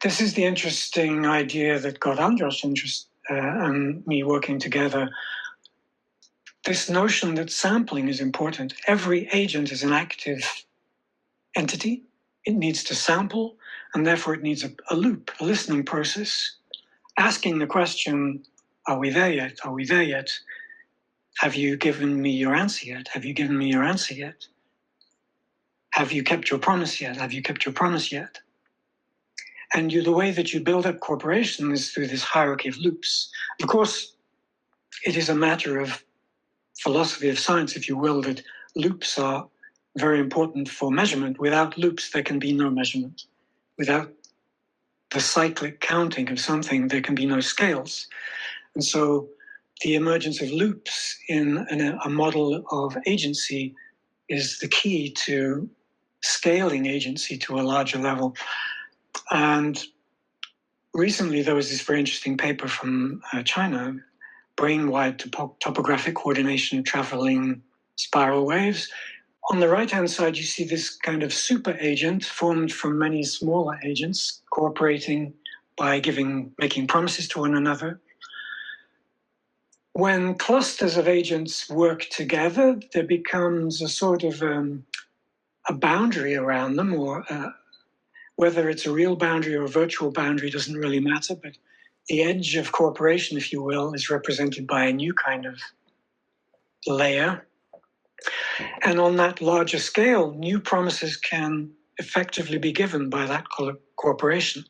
This is the interesting idea that got Andros and me working together. This notion that sampling is important. Every agent is an active entity. It needs to sample, and therefore it needs a loop, a listening process, asking the question, are we there yet? Are we there yet? Have you given me your answer yet? Have you given me your answer yet? Have you kept your promise yet? Have you kept your promise yet? And the way that you build up cooperation is through this hierarchy of loops. Of course, it is a matter of philosophy of science, if you will, that loops are very important for measurement. Without loops, there can be no measurement. Without the cyclic counting of something, there can be no scales. And so the emergence of loops in a model of agency is the key to scaling agency to a larger level. And recently there was this very interesting paper from China, brain-wide topographic coordination traveling spiral waves. On the right-hand side, you see this kind of super agent formed from many smaller agents cooperating by making promises to one another. When clusters of agents work together, there becomes a sort of a boundary around them, or whether it's a real boundary or a virtual boundary doesn't really matter, but the edge of cooperation, if you will, is represented by a new kind of layer. And on that larger scale, new promises can effectively be given by that cooperation.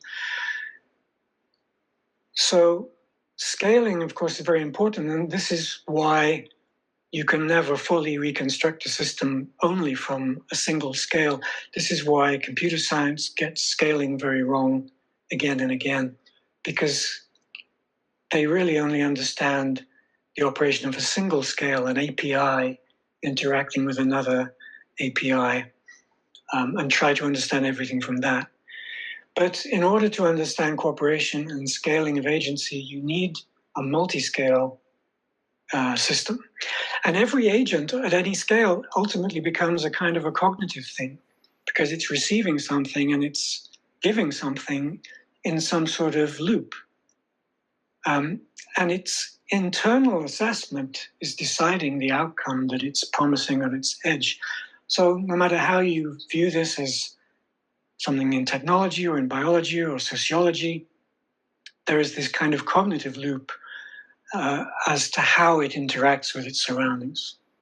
So scaling, of course, is very important, and this is why you can never fully reconstruct a system only from a single scale. This is why computer science gets scaling very wrong again and again, because they really only understand the operation of a single scale, an API interacting with another API, and try to understand everything from that. But in order to understand cooperation and scaling of agency, you need a multi-scale system. And every agent at any scale ultimately becomes a kind of a cognitive thing, because it's receiving something and it's giving something in some sort of loop. And its internal assessment is deciding the outcome that it's promising on its edge. So no matter how you view this as something in technology or in biology or sociology, there is this kind of cognitive loop as to how it interacts with its surroundings.